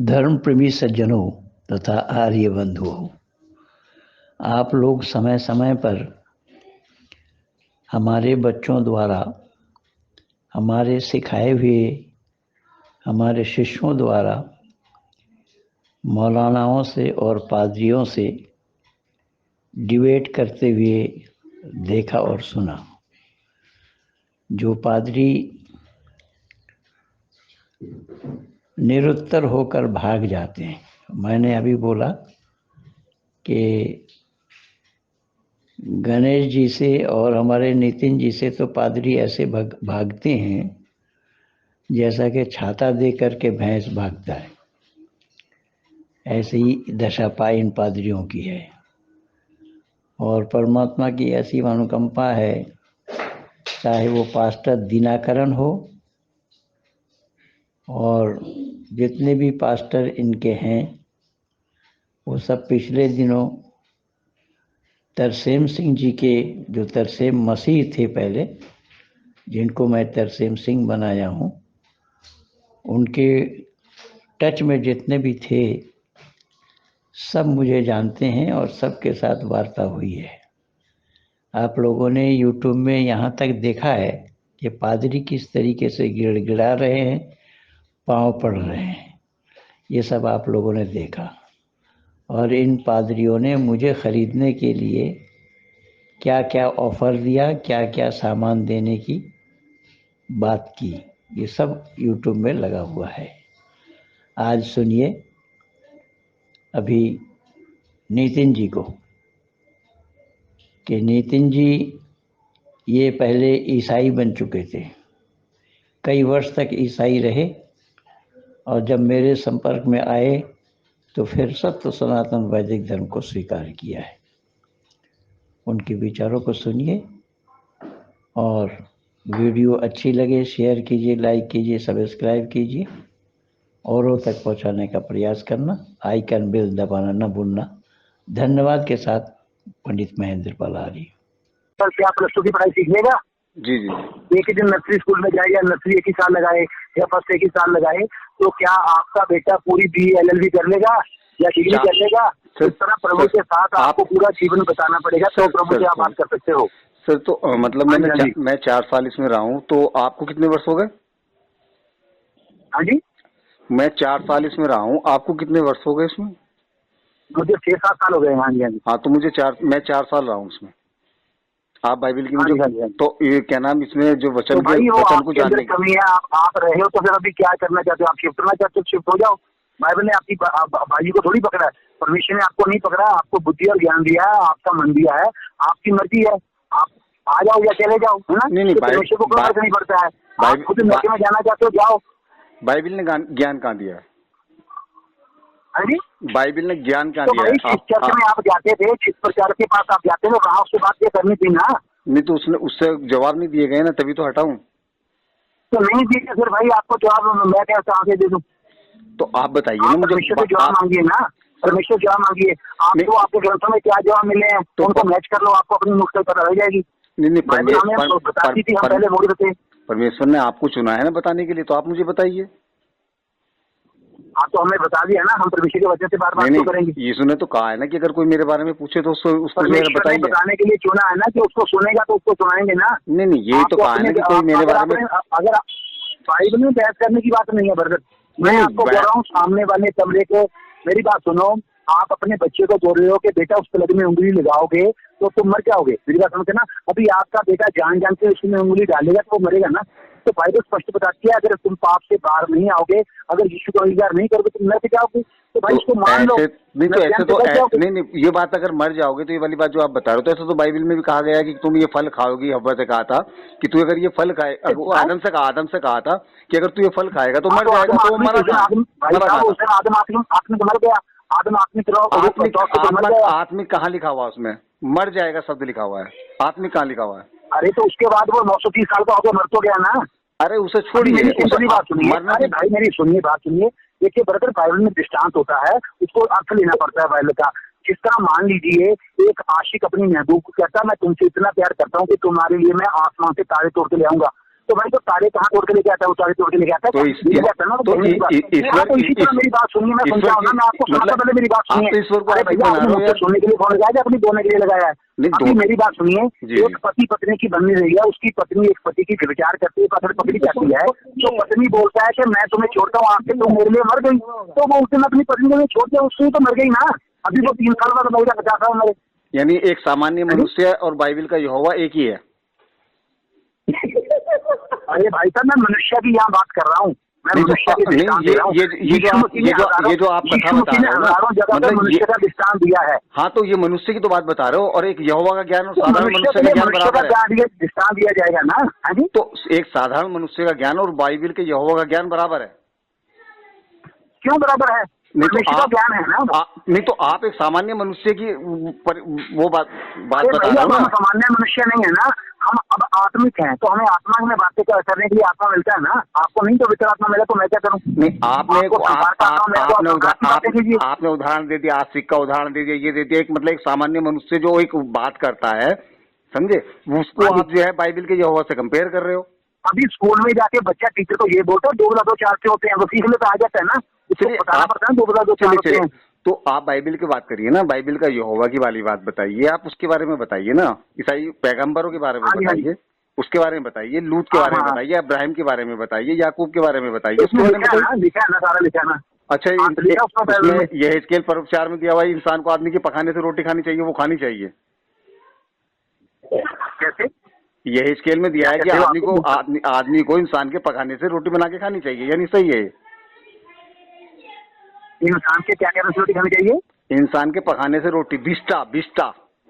धर्म प्रेमी सज्जनों तथा आर्य बंधुओं, आप लोग समय समय पर हमारे बच्चों द्वारा हमारे सिखाए हुए हमारे शिष्यों द्वारा मौलानाओं से और पादरियों से डिबेट करते हुए देखा और सुना। जो पादरी निरुत्तर होकर भाग जाते हैं, मैंने अभी बोला कि गणेश जी से और हमारे नितिन जी से तो पादरी ऐसे भागते हैं जैसा कि छाता दे करके भैंस भागता है। ऐसे ही दशा पाई इन पादरियों की है और परमात्मा की ऐसी अनुकंपा है, चाहे वो पास्टर दिनाकरण हो और जितने भी पास्टर इनके हैं वो सब पिछले दिनों तरसेम सिंह जी के, जो तरसेम मसीह थे पहले, जिनको मैं तरसेम सिंह बनाया हूँ, उनके टच में जितने भी थे सब मुझे जानते हैं और सबके साथ वार्ता हुई है। आप लोगों ने यूट्यूब में यहाँ तक देखा है कि पादरी किस तरीके से गिड़गिड़ा रहे हैं, पाँव पड़ रहे हैं, ये सब आप लोगों ने देखा। और इन पादरियों ने मुझे ख़रीदने के लिए क्या क्या ऑफ़र दिया, क्या क्या सामान देने की बात की, ये सब यूट्यूब में लगा हुआ है। आज सुनिए अभी नितिन जी को, कि नितिन जी ये पहले ईसाई बन चुके थे, कई वर्ष तक ईसाई रहे और जब मेरे संपर्क में आए तो फिर सत्य सनातन वैदिक धर्म को स्वीकार किया है। उनके विचारों को सुनिए और वीडियो अच्छी लगे शेयर कीजिए, लाइक कीजिए, सब्सक्राइब कीजिए, औरों तक पहुंचाने का प्रयास करना, आइकन बेल दबाना न भूलना। धन्यवाद के साथ पंडित महेंद्र पलारी। सर क्या प्लस टू की पढ़ाई सीखने का? जी जी। एक ही दिन नर्सरी स्कूल में जाए या नर्सरी एक ही साल लगाए या फर्स्ट एक ही साल लगाए, तो क्या आपका बेटा पूरी BA LLB कर लेगा या डिग्री कर लेगा? इस तरह प्रभु के साथ आपको पूरा जीवन बताना पड़ेगा, तो प्रभु से आप बात कर सकते हो। सर तो मतलब मैं 4 साल इसमें रहा हूँ, तो आपको कितने वर्ष हो गए? हाँ जी, मैं 4 साल इसमें रहा हूँ, आपको कितने वर्ष हो गए इसमें? मुझे 6-7 साल हो गए। हाँ जी, हाँ जी। हाँ तो मैं 4 साल रहा हूँ इसमें। आप बाइबल की मुझे तो ये क्या नाम, इसमें जो वचन तो के वचन को जानने की कमी है, आप रहे हो तो फिर अभी क्या करना चाहते हो? आप शिफ्ट करना चाहते हो, शिफ्ट हो जाओ। बाइबल ने आपकी भाई को थोड़ी पकड़ा है, परमेश्वर ने आपको नहीं पकड़ा, आपको बुद्धि और ज्ञान दिया है, आपका मन दिया है, आपकी मर्जी है, आप आ जाओ या चले जाओ, है ना? नहीं, परमेश्वर को कोई फर्क नहीं पड़ता है। आप खुद नौकरी में जाना चाहते हो, जाओ। बाइबल ने ज्ञान कहाँ दिया है? हाँ जी, बाइबल ने ज्ञान कहाँ दिया है? जिस चर्च में आप जाते थे, जिस प्रचार के पास आप जाते थे, वहाँ उससे बात करनी थी ना। नहीं तो उससे जवाब नहीं दिए गए ना, तभी तो हटाऊं। तो नहीं दिए फिर भाई, आपको जवाब मैं कैसे आगे दे दूं? तो आप बताइए ना मुझे। परमेश्वर से जवाब मांगिए ना, परमेश्वर जवाब मांगिए। आपको आपके ग्रंथों में क्या जवाब मिले हैं तो उनको मैच कर लो, आपको अपनी मुश्किल पता रह जाएगी। नहीं बताती थी, हम पहले बोल रहे थे। परमेश्वर ने आपको चुना है ना बताने के लिए, तो आप मुझे बताइए। आप तो हमें बता दिया ना, हम परमेश्वर के वचन से बार बार क्यों करेंगे? यीशु ने तो कहा है ना कि अगर कोई मेरे बारे में पूछे तो उसको बताइए। बताने के लिए चुना है ना, कि उसको सुनेगा तो उसको सुनाएंगे ना। नहीं यही तो कहा है ना कि कोई मेरे बारे में, अगर बाइबल में बहस करने की बात नहीं है बरकत, मैं आपको बोल रहा हूँ सामने वाले कमरे को, मेरी बात सुनो। आप अपने बच्चे को बोल रहे हो कि बेटा उस प्लग में उंगली लगाओगे तो तुम मर जाओगे, मेरी बात समझते ना? अभी आपका बेटा जान के उसमें उंगली डालेगा तो वो मरेगा ना। तो बाइबल स्पष्ट बताती है, अगर तुम पाप से बाहर नहीं आओगे, अगर यीशु को अंगीकार नहीं करोगे तो मर जाओगे। तो भाई इसको मान लो। नहीं तो ऐसे तो नहीं, ये बात अगर मर जाओगे तो ये वाली बात जो आप बता रहे हो, तो ऐसा तो बाइबल में भी कहा गया है कि तुम ये फल खाओगी। हव्वा से कहा था कि तू अगर ये फल खाए, आदम से कहा था कि अगर तू ये फल खाएगा तो मर जाएगा। तो मरा आत्मिक कहाँ लिखा हुआ उसमें? मर जाएगा शब्द लिखा हुआ है, आत्मिक कहाँ लिखा हुआ है? अरे तो उसके बाद वो 930 साल का हो गया, मर तो गया ना। अरे उसे छोड़िए, बात सुनिए। अरे भाई मेरी सुनिए, बात सुनिए। देखिए ब्रदर, बाइबल में दृष्टांत होता है, उसको अर्थ लेना पड़ता है बाइबल का। जिस तरह मान लीजिए एक आशिक अपनी महबूब को कहता है, मैं तुमसे इतना प्यार करता हूँ कि तुम्हारे लिए मैं आसमान से तारे तोड़ के ले आऊंगा। तो भाई तो तारे कहाँ तोड़ के लेके आता है, वो तारे तोड़ के लेके आता है तो लेके आता है ना। तो इसी तरह मेरी बात सुनिए, मैं समझाऊँ ना, मैं आपको सुनाता पहले मेरी बात सुनिए। अरे भैया आपने मुझसे सुनने के लिए फोन लगाया, अपनी बोलने के लिए लगाया है। अभी मेरी बात सुनिए, एक पति पत्नी की बननी रही है, उसकी पत्नी एक पति की विचार करती है, पत्नी कहती है, तो पत्नी बोलता है कि मैं तुम्हें छोड़ता हूँ आपके, तुम मेरे लिए मर गई, तो वो उस दिन अपनी पत्नी को छोड़ दिया, उससे तो मर गई ना। अभी वो 3 साल बाद मर गया, 50 साल मरे। यानी एक सामान्य मनुष्य और बाइबिल का यहोवा एक ही है। अरे भाई साहब, मैं मनुष्य की यहाँ बात कर रहा हूँ, मैं मनुष्य की दृष्टांत दे रहा हूँ। ये जो आप कथा बता रहे हो ना, मतलब मनुष्य का दृष्टांत दिया है। हाँ, तो ये मनुष्य की तो बात बता रहे हो, और एक यहोवा का ज्ञान और साधारण मनुष्य का ज्ञान बराबर है। दृष्टांत दिया जाएगा ना। हाँ जी, तो एक साधारण मनुष्य का ज्ञान और बाइबिल के यहोवा का ज्ञान बराबर है। क्यों बराबर है? नहीं तो आप ज्ञान है ना। नहीं तो आप एक सामान्य मनुष्य की वो बात बता रहे हो ना। हम सामान्य मनुष्य नहीं है ना, हम अब आत्मिक हैं, तो हमें आत्मा में बातें करने के लिए आत्मा मिलता है ना। आपको नहीं तो वितर आत्मा मिला, तो मैं क्या करूँ? नहीं, आपने उदाहरण दे दिया, आशिक का उदाहरण दे दिया, ये दे दिया। एक मतलब एक सामान्य मनुष्य जो एक बात करता है, समझे, उसको आप जो है बाइबिल के यहोवा से कंपेयर कर रहे हो। अभी स्कूल में जाके बच्चा टीचर को ये बोलता है 2 + 2 4 से होते हैं, वो सीखने तो आ जाता है ना, इसलिए बताना पड़ता है 2 + 2 4 होते हैं। तो आप बाइबिल की बात करिए ना, बाइबिल का यहोवा की वाली बात बताइए, आप उसके बारे में बताइए ना, ईसाई पैगंबरों के बारे में बताइए, उसके बारे में बताइए, लूत के बारे में बताइए, अब्राहिम के बारे में बताइए, याकूब के बारे में बताइए, उसके बारे में बताइए। लिखा है ना, सारा लिखा है ना। अच्छा, ये हिजकिय्याल पर्व 4 में दिया हुआ है, इंसान को आदमी के पकाने से रोटी खानी चाहिए, वो खानी चाहिए। कैसे? ये हिजकिय्याल में दिया है कि आदमी को इंसान के पकाने से रोटी बना के खानी चाहिए, यानी सही है। इंसान के क्या कहने से रोटी खानी चाहिए? इंसान के पकाने से रोटी, बिस्टा,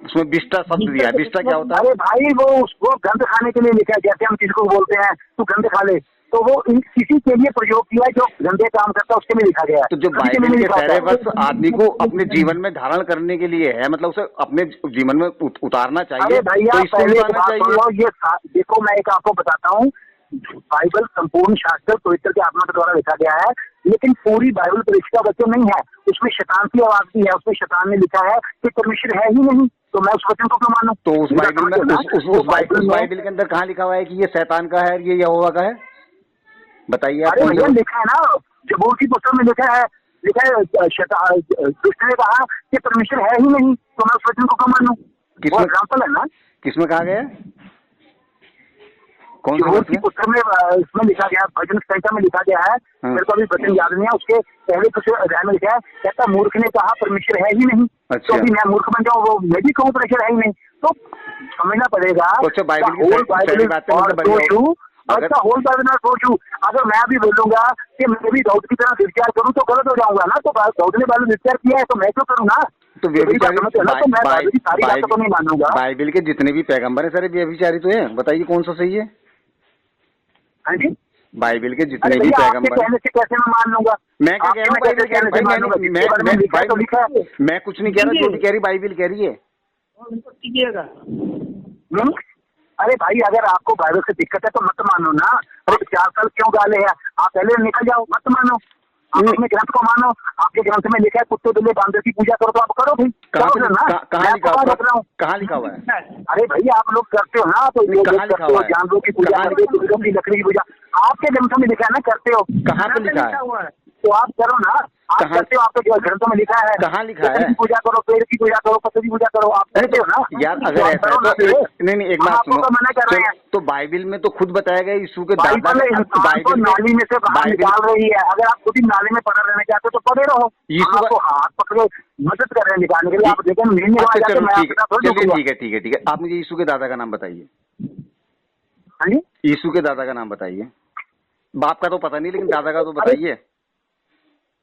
उसमें बिस्टा शब्द दिया है। बिस्टा क्या होता है? अरे भाई, वो उसको गंध खाने के लिए लिखा है, जैसे हम किसी को बोलते हैं तू गंध खा ले, तो वो किसी के लिए प्रयोग किया है जो गंदे काम करता है, उसके लिए लिखा गया है। तो जो बाइबिल के सारे वर्ष आदमी को अपने जीवन में धारण करने के लिए है, मतलब उसे अपने जीवन में उतारना चाहिए। अरे भैया, तो पहले ये देखो, मैं एक आपको बताता हूँ, बाइबल संपूर्ण शास्त्र पवित्र के आत्मा के द्वारा लिखा गया है, लेकिन पूरी बाइबल परीक्षा वचन नहीं है, उसमें शैतान की आवाज भी है। उसमें शैतान ने लिखा है कि परमेश्वर है ही नहीं, तो मैं उस वचन को क्यों मानूं? तो उस बाइबल के अंदर कहाँ लिखा हुआ है कि ये शैतान का है, ये यहोवा का है? बताइए। अरे भैया, लिखा है ना, जबूर की पुस्तक में लिखा है दुष्ट ने कहा कि परमेश्वर है ही नहीं, तो मैं उस वचन को क्यों मानूं? वो एग्जाम्पल है ना। किसमें कहा गया? कौन सी पुस्तक में? इसमें लिखा गया, भजन संहिता में लिखा गया है, मेरे को अभी वचन याद नहीं है, उसके पहले कुछ अध्याय में लिखा है, कहता मूर्ख ने कहा परमेश्वर है ही नहीं। अच्छा। तो भी मैं मूर्ख बन जाऊँ, वो मैं भी कहूँ परमेश्वर है ही नहीं, तो समझना पड़ेगा। अच्छा, होल बाइबल ना सोचूं, अगर मैं भी बोलूंगा कि मैं भी दाऊद की तरह विचार करूँ तो गलत हो जाऊंगा ना। तो दाऊद ने बाइबल विचार किया है, तो मैं क्यों करूँ ना? तो व्यभिचारी तो नहीं मानूंगा। बाइबिल के जितने भी पैगंबर है सारे व्यभिचारी तो हैं, बताइए कौन सा सही है? हाँ जी, बाइबिल के जितने भी पैगंबर कहने से कैसे मैं मान लूंगा? मैं क्या कह रहा हूँ, मैं कुछ नहीं कह रहा, जो भी कह रही बाइबिल कह रही है। अरे भाई, अगर आपको बाइबल से दिक्कत है तो मत मानो ना। अरे 4 साल क्यों गाले हैं? आप पहले निकल जाओ, मत मानो, आप अपने ग्रंथ को मानो। आपके ग्रंथ में लिखा है कुत्ते बिल्ली बांदर की पूजा करो, तो आप करो भाई। कहाँ लिखा हुआ है? अरे भाई, आप लोग करते हो ना, तो जानवरों की पूजा करके लकड़ी की पूजा आपके ग्रंथों में लिखा है ना, करते हो। कहाँ पे लिखा है? तो आप करो ना, आप करते हो, आपके ग्रंथों में लिखा है। कहाँ लिखा है? पूजा करो, पेड़ की पूजा करो, पत्थर की पूजा करो, आप करते हो ना यार। अगर ऐसा है तो नहीं, एक बात सुनो, मना कर रहे हैं। तो बाइबिल में तो खुद बताया गया यीशु के बाइबल नाली में से बाहर निकाल रही है। अगर आप खुद ही नाली में पड़ा रहना चाहते हो तो पड़े रहो, आपको हाथ पकड़े मदद कर रहे हैं निकालने के लिए। आप देखें, ठीक है। आप मुझे यीशु के दादा का नाम बताइए। हाँ जी, यीशु के दादा का नाम बताइए। बाप का तो पता नहीं, लेकिन दादा का तो बताइए।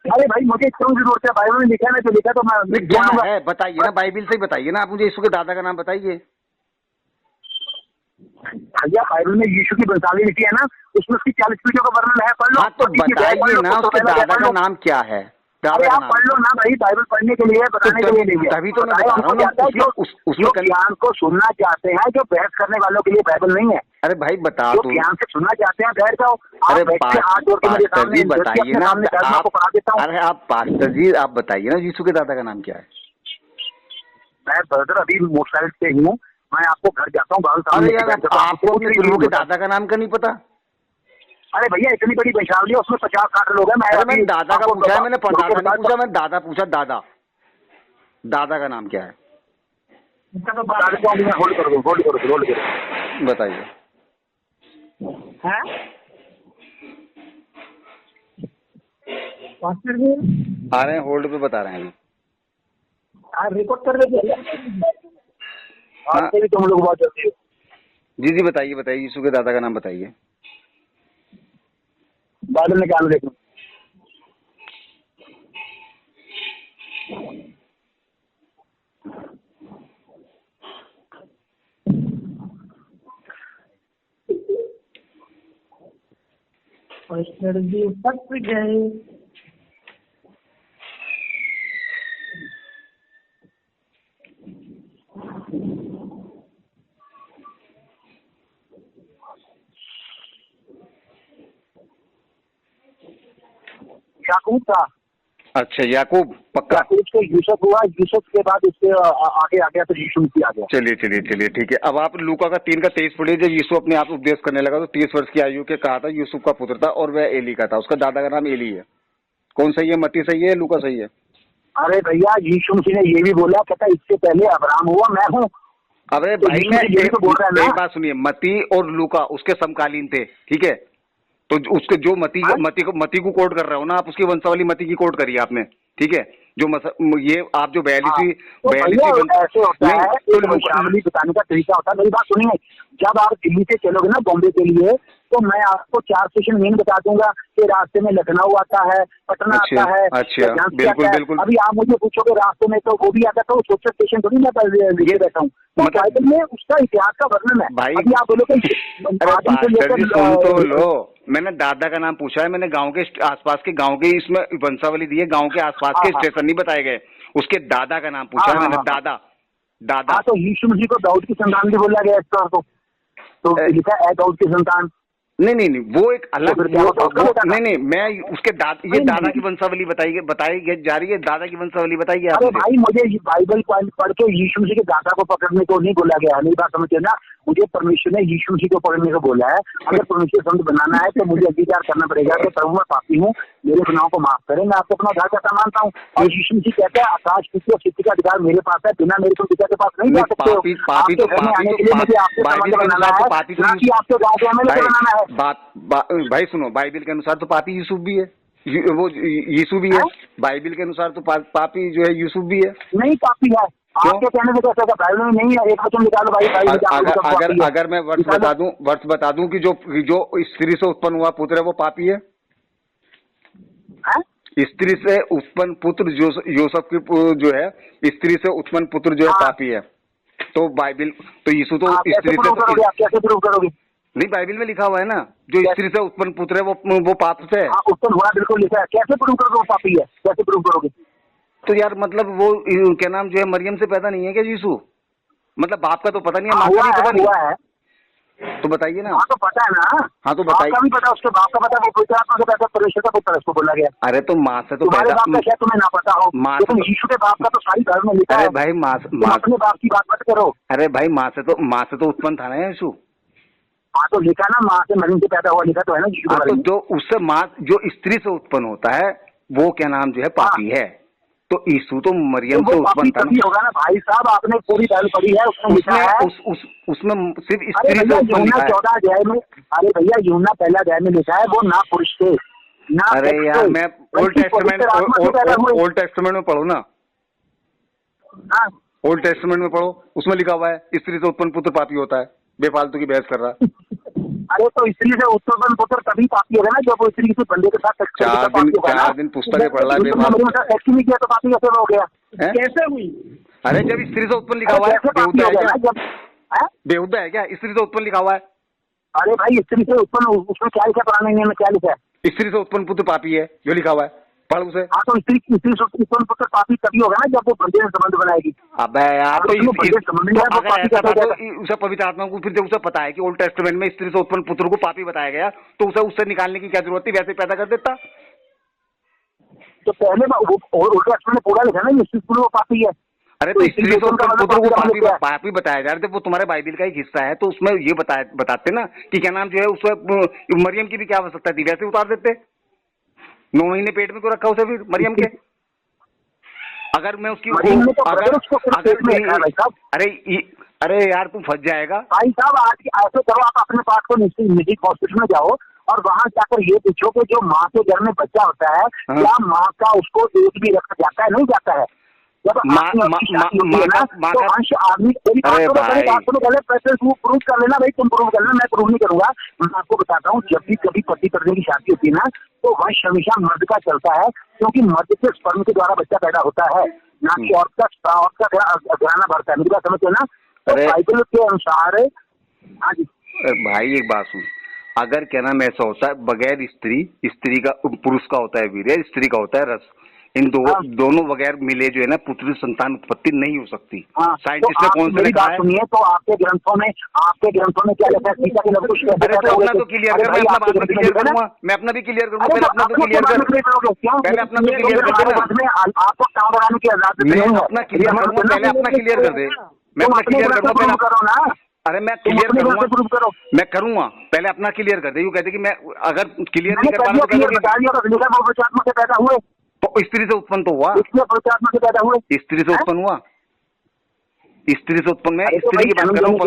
अरे भाई, मुझे क्यों जरूरत है? बाइबल में लिखा है ना, तो लिखा तो मैं क्या है बताइए ना, बाइबिल से ही बताइए ना। आप मुझे यीशु के दादा का नाम बताइए। भैया, बाइबल में यीशु की वंशावली लिखी है ना, उसमें उसकी 40 पीढ़ियों का वर्णन है, पढ़ लो। हाँ, तो बताइए ना, उसके दादा का नाम क्या है? अरे आप पढ़ लो ना भाई, बाइबल पढ़ने के लिए, बताने के लिए नहीं है। तभी तो मैं बता रहा हूँ, उसमें ज्ञान को सुनना चाहते हैं, जो बहस करने वालों के लिए बाइबल नहीं है। अरे भाई, बता दो, ज्ञान से सुनना चाहते हैं, बैठ जाओ। अरे पास्टर जी बताइए ना, अरे आप पास्टर जी आप बताइए ना, यीशु के दादा का नाम क्या है? मैं ब्रदर अभी मोटरसाइकिल पे हूँ, मैं आपको घर जाता हूँ, बाबू साहब अरे यार आपको अपने गुरु के दादा का नाम का नहीं पता? अरे भैया इतनी बड़ी वंशावली है, उसमें 50-60 लोग हैं। मैंने दादा का पूछा है, मैंने परदादा नहीं पूछा, मैं दादा पूछा। दादा, दादा का नाम क्या है? तो बता देता हूँ, मैं होल्ड करो। बताइए। आ रहे हैं, होल्ड पे बता रहे हैं अभी। रिकॉर्ड कर रहे भी तुम लोग बात करते हो। जी बताइए, यीशु के दादा का नाम बताइए। बाइबल में क्या देखो। सर्दी फट गए। याकूब था। अच्छा, याकूब, पक्का? याकूब से यूसुफ हुआ, यूसुफ के बाद उसके आगे आ गया तो यीशु मसीह आ गया। चलिए ठीक है। अब आप लूका का 3:23 पढ़िए। जब यीशु अपने आप उपदेश करने लगा तो 30 वर्ष की आयु के कहा था, यूसुफ का पुत्र था और वह एली का था। उसका दादा का नाम एली है। कौन सही है? मत्ती सही है, लूका सही है? अरे भैया यीशु मसीह ने ये भी बोला, कहता इससे पहले अब्राहम हुआ, मैं हूँ। अरे तो भाई, एक बात सुनिए, मत्ती और लूका उसके समकालीन थे, ठीक है? तो उसके जो मती को कोट कर रहे हो ना आप, उसकी वंशावली मती की कोट करी आपने, ठीक है? जो ये आप जो 42वीं ऐसे होता है, वंशावली बताने का तरीका होता है। मेरी बात सुनिए, जब आप दिल्ली से चलोगे ना बॉम्बे के लिए, तो मैं आपको 4 स्टेशन मेन बता दूंगा कि रास्ते में लखनऊ आता है, पटना आता है। अच्छा, बिल्कुल। अभी आप मुझे पूछोगे रास्ते में तो वो भी आता, तो छोटे स्टेशन थोड़ी मैं लिखे बैठा हूँ। बाइबल में उसका इतिहास का वर्णन है भाई। अभी आप बोलो सुन तो लो, मैंने दादा का नाम पूछा है, मैंने गांव के आसपास के गांव के इसमें वंशावली दी है, गांव के आसपास के स्टेशन नहीं बताए गए। उसके दादा का नाम पूछा है मैंने, दादा। तो यीशु मसीह को दाऊद की संतान भी बोला गया इस तो लिखा है दाऊद की संतान। नहीं, वो एक अलग नहीं, मैं उसके दादा की वंशावली बताई जा रही है। दादा की वंशावली बताइए। अरे भाई, मुझे बाइबल पढ़ के यीशु मसीह के दादा को पकड़ने को नहीं बोला गया है। मेरी बात समझिए ना, मुझे परमेश्वर ने यीशु मसीह को पकड़ने को बोला है। अगर परमेश्वर संत बनाना है तो मुझे अंगीकार करना पड़ेगा कि प्रभु मैं पापी हूँ, मेरे गुनाहों को माफ करें, मैं आपको अपना घर का मानता हूँ। और यीशु मसीह कहता है आकाश पृथ्वी और सृष्टि का अधिकार मेरे पास है, बिना मेरे को पिता के पास नहीं जा सकते हो। आपके घर में आने के लिए मुझे आपको बनाना है, ना कि आपके गाँव के एमएलए को बनाना है। भाई सुनो, बाइबल के अनुसार तो पापी यूसुफ भी है, वो यीशु भी है। बाइबल के अनुसार तो पापी जो है यूसुफ भी है। नहीं, पापी है आपके कहने से कैसे? बाइबल में नहीं है, एक वचन निकालो भाई। अगर मैं वर्ष बता दूं कि जो स्त्री से उत्पन्न हुआ पुत्र है वो पापी है। स्त्री से उत्पन्न पुत्र योसेफ की जो है, स्त्री से उत्पन्न पुत्र जो है पापी है। तो बाइबल तो यीशु तो स्त्री से कैसे प्रूव करोगे? नहीं, बाइबल में लिखा हुआ है ना, जो स्त्री से उत्पन्न पुत्र है वो पाप से है। उत्पन्न हुआ बिल्कुल लिखा है, कैसे प्रूव करोगे वो पापी है? कैसे प्रूव करोगे? तो यार मतलब वो क्या नाम जो है मरियम से पैदा नहीं है क्या यीशु? मतलब बाप का तो पता नहीं है, माँ का भी पता नहीं है। तो बताइए ना। हाँ तो पता है ना। हाँ तो बताइए। बाप का भी पता, उसके बाप का पता, वो पवित्र आत्मा से पैदा परमेश्वर का पुत्र उसको बोला गया। अरे तो माँ से तो तुम्हारे बाप का क्या तुम्हें ना पता हो? लेकिन यीशु के बाप का तो सारी धर्म में लिखा है। अरे भाई माँ अपने बाप की बात मत करो। अरे भाई माँ से तो उत्पन्न था ना यीशु। हाँ तो लिखा ना, माँ से मरियम से पैदा हुआ, लिखा तो है ना यीशु। तो जो उससे माँ जो स्त्री से उत्पन्न होता है वो क्या नाम जो है पापी है। तो यीशु तो मरियम से उत्पन्न था ना। होगा ना भाई साहब, आपने पूरी बाइबल पढ़ी है, उसमें लिखा है उसमें सिर्फ स्त्री से उत्पन्न लिखा है। 14 अध्याय में, अरे भैया यूहन्ना पहला अध्याय में लिखा है वो ना पुरुष थे ना। अरे यार मैं ओल्ड टेस्टामेंट में पढ़ो ना। ओल्ड टेस्टामेंट में पढ़ो, उसमें लिखा हुआ है स्त्री से उत्पन्न पुत्र पापी होता है। बेफालतू की बहस कर रहा। अरे तो स्त्री से उत्पन्न पुत्र तभी पापी होगा ना जब वो स्त्री किसी बंदे के साथ 4 दिन पुस्तकें पढ़ रहा है। नहीं किया तो पापी कैसे हो गया? कैसे हुई? अरे जब स्त्री से उत्पन्न लिखा हुआ है, बेहुदा है क्या? बेहुदा है क्या? स्त्री से उत्पन्न लिखा हुआ है। अरे भाई स्त्री से उत्पन्न, उसमें क्या लिखा? पुराने नियम में क्या लिखा है? स्त्री से उत्पन्न पुत्र पापी है जो लिखा हुआ है, पढ़ उसे। हाँ तो स्त्री से उत्पन्न पुत्र पापी तभी होगा ना जब वो बंदे से संबंध बनाएगी। अबे यार तो उसे पवित्र आत्मा को फिर उसे पता है कि ओल्ड टेस्टामेंट में स्त्री से उत्पन्न पुत्र को पापी बताया गया, तो उसे उससे निकालने की क्या जरूरत थी? वैसे पैदा कर देता। तो पहले ओल्ड टेस्टामेंट में पूरा लिखा ना स्त्री वो पापी है। अरे तो स्त्री तो का पुत्र को मतलब पापी बताया जा रहा है, वो तुम्हारे बाइबिल का एक हिस्सा है, तो उसमें ये बताते ना कि क्या नाम जो है उसमें मरियम की भी क्या आवश्यकता थी, वैसे उतार देते। 9 महीने पेट में क्यों रखा उसे फिर मरियम के? अगर मैं उसकी अरे यार तू फंस जाएगा भाई साहब। आज ऐसे करो, आप अपने पास को निजी हॉस्पिटल में जाओ और वहां जाकर ये पूछो कि जो माँ के घर में बच्चा होता है, क्या माँ का उसको दूध भी रखा जाता है? नहीं जाता है। जब तो अंश आदमी प्रूव कर लेना भाई, तुम प्रूव कर लेना, मैं प्रूव नहीं करूंगा। मैं आपको बताता हूँ, जब भी कभी पति पत्नी की शादी होती है ना, तो वंश हमेशा मर्द का चलता है, क्योंकि मर्द के स्पर्म के द्वारा बच्चा पैदा होता है, ना कि औरत का घराना भरता है। मेरी बात समझते ना? तो बाइबल के अनुसार। हाँ जी भाई एक बात सुन, अगर क्या नाम ऐसा होता है, बगैर स्त्री का पुरुष का होता है वीर्य, स्त्री का होता है रस, इन दोनों बगैर मिले जो है ना पुत्र संतान उत्पत्ति नहीं हो सकती। साइंटिस्ट ने कौन सा मेरी बात सुनिए, तो आपके ग्रंथों में क्या लिखा है? सीता की लव कुश अरे तो अपना तो क्लियर कर, मैं अपना बात में क्लियर करूंगा, मैं अपना भी क्लियर करूंगा, पहले अपना तो क्लियर कर, पहले अपना तो क्लियर कर देना। आपको काम कराने की आजादी नहीं, अपना क्लियर करूंगा, पहले अपना क्लियर कर दे, मैं अपना क्लियर करूंगा पहले। अरे मैं क्लियर करूंगा, मैं करूंगा, पहले अपना क्लियर कर दे। यूँ कहते कि मैं अगर क्लियर नहीं कर पा रहा तो पैदा हुए तो स्त्री से उत्पन्न तो हुआ, से पैदा हुए, स्त्री से उत्पन्न हुआ, स्त्री से उत्पन्न में स्त्री की बात कर रहा हूँ।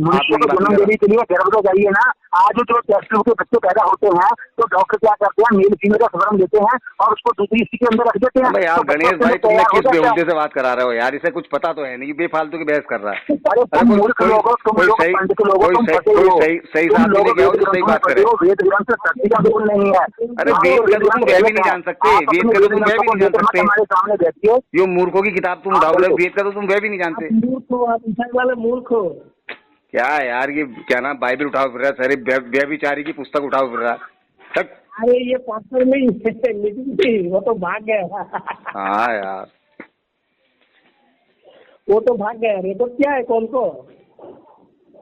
मनुष्य को जन्म देने के लिए गर्भ तो चाहिए ना। आज जो टेस्ट के बच्चे पैदा होते हैं तो डॉक्टर क्या करते हैं, मेल फीमेल का स्पर्म लेते हैं और उसको दूसरी स्थिति के अंदर रख देते हैं। यार गणेश भाई तुमने किस बेहुदे से बात करा रहे हो यार, इसे कुछ पता तो है नहीं, बेफालतू की बहस कर रहा है। सही सही बात करे। वेद ग्रंथ से सत्य का बोल नहीं है। अरे वेद का तो तुम वह भी नहीं जान सकते, वेद का तो तुम वह भी नहीं जान सकते। हमारे सामने बैठिए, ये मूर्खों की किताब तुम उठाओ, वेद का तो तुम वह भी नहीं जानते। मूर्ख हो क्या यार, ये क्या नाम बाइबल उठाओ फिर रहा है, सारे व्यभिचारी की पुस्तक उठाओ फिर रहा है। अरे ये पास्टर नहीं मीटिंग थी, वो तो भाग गया। हाँ यार वो तो भाग गया। रिकॉर्ड क्या है कौन को?